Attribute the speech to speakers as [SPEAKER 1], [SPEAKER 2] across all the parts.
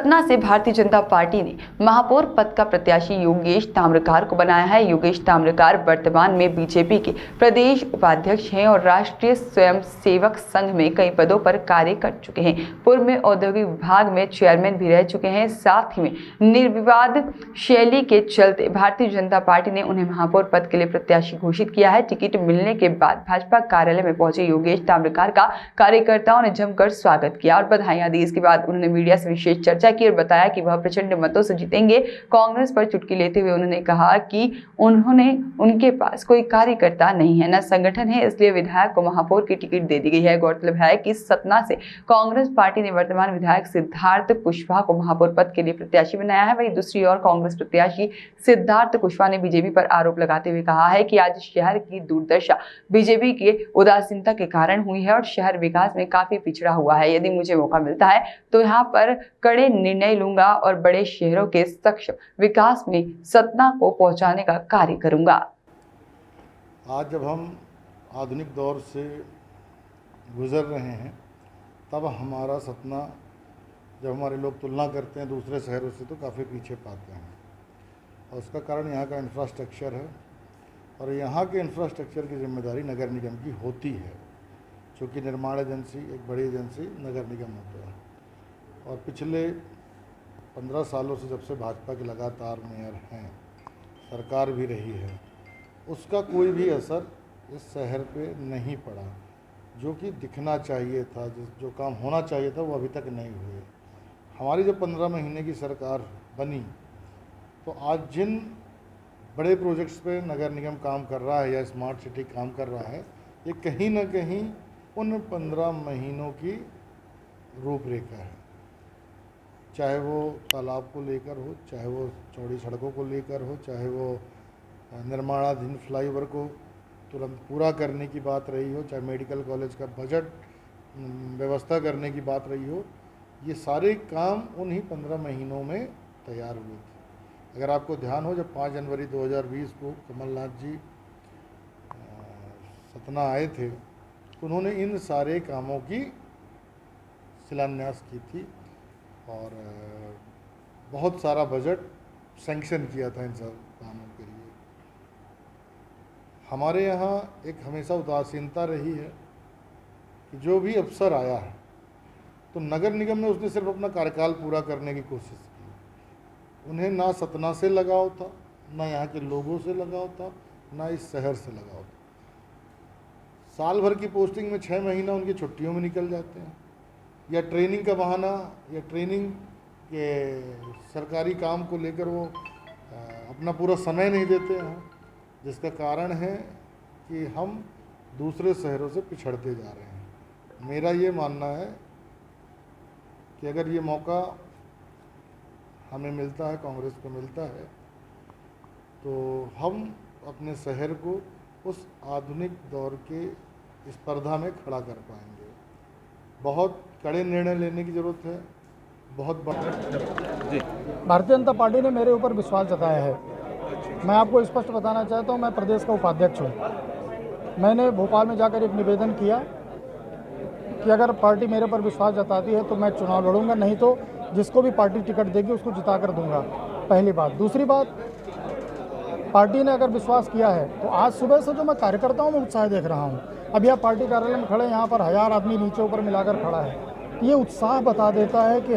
[SPEAKER 1] सतना से भारतीय जनता पार्टी ने महापौर पद का प्रत्याशी योगेश ताम्रकार को बनाया है। योगेश ताम्रकार वर्तमान में बीजेपी के प्रदेश उपाध्यक्ष हैं और राष्ट्रीय स्वयंसेवक संघ में कई पदों पर कार्य कर चुके हैं। पूर्व में औद्योगिक विभाग में चेयरमैन भी रह चुके हैं। साथ ही में निर्विवाद शैली के चलते भारतीय जनता पार्टी ने उन्हें महापौर पद के लिए प्रत्याशी घोषित किया है। टिकट मिलने के बाद भाजपा कार्यालय में पहुंचे योगेश ताम्रकार का कार्यकर्ताओं ने जमकर स्वागत किया और बधाइयां दी। इसके बाद उन्होंने मीडिया से विशेष चर्चा की और बताया कि वह प्रचंड मतों से जीतेंगे। कांग्रेस पर चुटकी लेते हुए उन्होंने कहा कि उनके पास कोई कार्यकर्ता नहीं है, न संगठन है, इसलिए विधायक को महापौर की टिकट दे दी गई है। गौरतलब है कि सतना से कांग्रेस पार्टी ने वर्तमान विधायक सिद्धार्थ कुशवाहा को महापौर पद के लिए प्रत्याशी बनाया है। वहीं दूसरी ओर कांग्रेस प्रत्याशी सिद्धार्थ कुशवाहा ने बीजेपी पर आरोप लगाते हुए कहा है कि आज शहर की दुर्दशा बीजेपी के उदासीनता के कारण हुई है और शहर विकास में काफी पिछड़ा हुआ है। यदि मुझे मौका मिलता है तो यहाँ पर कड़े निर्णय लूंगा और बड़े शहरों के सक्षम विकास में सतना को पहुंचाने का कार्य करूंगा।
[SPEAKER 2] आज जब हम आधुनिक दौर से गुजर रहे हैं तब हमारा सतना, जब हमारे लोग तुलना करते हैं दूसरे शहरों से, तो काफ़ी पीछे पाते हैं और उसका कारण यहाँ का इंफ्रास्ट्रक्चर है और यहाँ के इंफ्रास्ट्रक्चर की जिम्मेदारी नगर निगम की होती है, क्योंकि निर्माण एजेंसी एक बड़ी एजेंसी नगर निगम होता है। और पिछले 15 सालों से जब से भाजपा के लगातार मेयर हैं, सरकार भी रही है, उसका कोई भी असर इस शहर पे नहीं पड़ा। जो कि दिखना चाहिए था, जो काम होना चाहिए था, वो अभी तक नहीं हुए। हमारी जब 15 महीने की सरकार बनी तो आज जिन बड़े प्रोजेक्ट्स पे नगर निगम काम कर रहा है या स्मार्ट सिटी काम कर रहा है, ये कहीं ना कहीं उन 15 महीनों की रूपरेखा है। चाहे वो तालाब को लेकर हो, चाहे वो चौड़ी सड़कों को लेकर हो, चाहे वो निर्माणाधीन फ्लाईओवर को तुरंत पूरा करने की बात रही हो, चाहे मेडिकल कॉलेज का बजट व्यवस्था करने की बात रही हो, ये सारे काम उन्हीं 15 महीनों में तैयार हुए थे। अगर आपको ध्यान हो, जब 5 जनवरी 2020 को कमलनाथ जी सतना आए थे तो उन्होंने इन सारे कामों की शिलान्यास की थी और बहुत सारा बजट सैंक्शन किया था इन सब कामों के लिए। हमारे यहाँ एक हमेशा उदासीनता रही है कि जो भी अफसर आया है तो नगर निगम में उसने सिर्फ अपना कार्यकाल पूरा करने की कोशिश की। उन्हें ना सतना से लगाव था, ना यहाँ के लोगों से लगाव था, ना इस शहर से लगाव था। साल भर की पोस्टिंग में 6 महीना उनकी छुट्टियों में निकल जाते हैं, या ट्रेनिंग का बहाना, या ट्रेनिंग के सरकारी काम को लेकर वो अपना पूरा समय नहीं देते हैं, जिसका कारण है कि हम दूसरे शहरों से पिछड़ते जा रहे हैं। मेरा ये मानना है कि अगर ये मौका हमें मिलता है, कांग्रेस को मिलता है, तो हम अपने शहर को उस आधुनिक दौर के स्पर्धा में खड़ा कर पाएंगे। बहुत कड़े निर्णय लेने की ज़रूरत है, बहुत
[SPEAKER 3] जी।
[SPEAKER 4] भारतीय जनता पार्टी ने मेरे ऊपर विश्वास जताया है। मैं आपको स्पष्ट बताना चाहता हूं, मैं प्रदेश का उपाध्यक्ष हूं। मैंने भोपाल में जाकर एक निवेदन किया कि अगर पार्टी मेरे पर विश्वास जताती है तो मैं चुनाव लड़ूंगा, नहीं तो जिसको भी पार्टी टिकट देगी उसको जिता कर दूंगा। पहली बात। दूसरी बात, पार्टी ने अगर विश्वास किया है तो आज सुबह से जो मैं कार्यकर्ताओं में उत्साह देख रहा हूँ, अब यह पार्टी कार्यालय में खड़े, यहाँ पर 1000 आदमी नीचे ऊपर मिलाकर खड़ा है, ये उत्साह बता देता है कि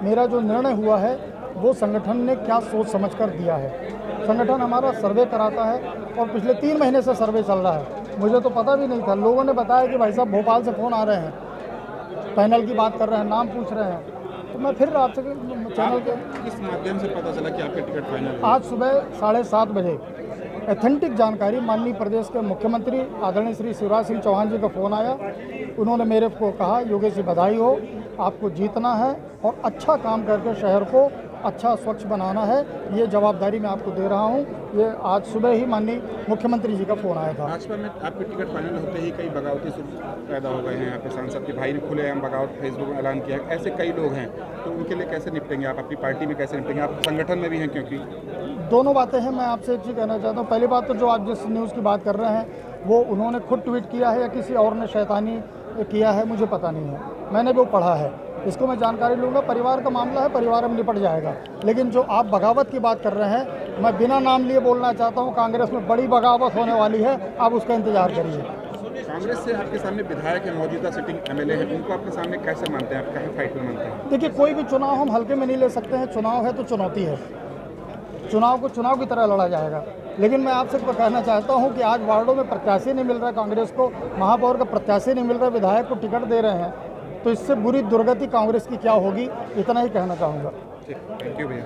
[SPEAKER 4] मेरा जो निर्णय हुआ है वो संगठन ने क्या सोच समझकर दिया है। संगठन हमारा सर्वे कराता है और पिछले 3 महीने से सर्वे चल रहा है। मुझे तो पता भी नहीं था, लोगों ने बताया कि भाई साहब भोपाल से फ़ोन आ रहे हैं, पैनल की बात कर रहे हैं, नाम पूछ रहे हैं, तो मैं फिर आपसे चैनल के
[SPEAKER 3] किस माध्यम से पता चला कि आपके टिकट फाइनल?
[SPEAKER 4] आज सुबह 7:30 बजे एथेंटिक जानकारी माननीय प्रदेश के मुख्यमंत्री आदरणीय श्री शिवराज सिंह चौहान जी का फ़ोन आया। उन्होंने मेरे को कहा, योगेश जी बधाई हो, आपको जीतना है और अच्छा काम करके शहर को अच्छा स्वच्छ बनाना है, ये जवाबदारी मैं आपको दे रहा हूँ। ये आज सुबह ही माननीय मुख्यमंत्री जी का फ़ोन आया था।
[SPEAKER 3] भाजपा में आपके टिकट फाइनल होते ही कई बगावती सुर पैदा हो गए हैं। यहाँ पे सांसद के भाई ने खुलेआम बगावत फेसबुक में ऐलान किया है। ऐसे कई लोग हैं, तो उनके लिए कैसे निपटेंगे आप? अपनी पार्टी में कैसे निपटेंगे आप? संगठन में भी हैं, क्योंकि
[SPEAKER 4] दोनों बातें हैं। मैं आपसे एक चीज़ कहना चाहता हूँ। पहली बात तो जो आप जिस न्यूज़ की बात कर रहे हैं वो उन्होंने खुद ट्वीट किया है या किसी और ने शैतानी किया है मुझे पता नहीं है, मैंने वो पढ़ा है, इसको मैं जानकारी लूँगा। परिवार का मामला है, परिवार में निपट जाएगा। लेकिन जो आप बगावत की बात कर रहे हैं, मैं बिना नाम लिए बोलना चाहता हूँ, कांग्रेस में बड़ी बगावत होने वाली है, आप उसका इंतजार करिए।
[SPEAKER 3] कांग्रेस से आपके सामने विधायक है, मौजूदा सिटिंग एमएलए है, उनको आपके सामने कैसे मानते हैं आप, कैसे फाइट में मानते हैं?
[SPEAKER 4] देखिए, कोई भी चुनाव हम हल्के में नहीं ले सकते हैं। चुनाव है तो चुनौती है, चुनाव को चुनाव की तरह लड़ा जाएगा। लेकिन मैं आपसे कहना चाहता हूं कि आज वार्डों में प्रत्याशी नहीं मिल रहा है, कांग्रेस को महापौर का प्रत्याशी नहीं मिल रहा है, विधायक को टिकट दे रहे हैं, तो इससे बुरी दुर्गति कांग्रेस की क्या होगी, इतना ही कहना चाहूँगा।
[SPEAKER 3] ठीक, थैंक यू भैया।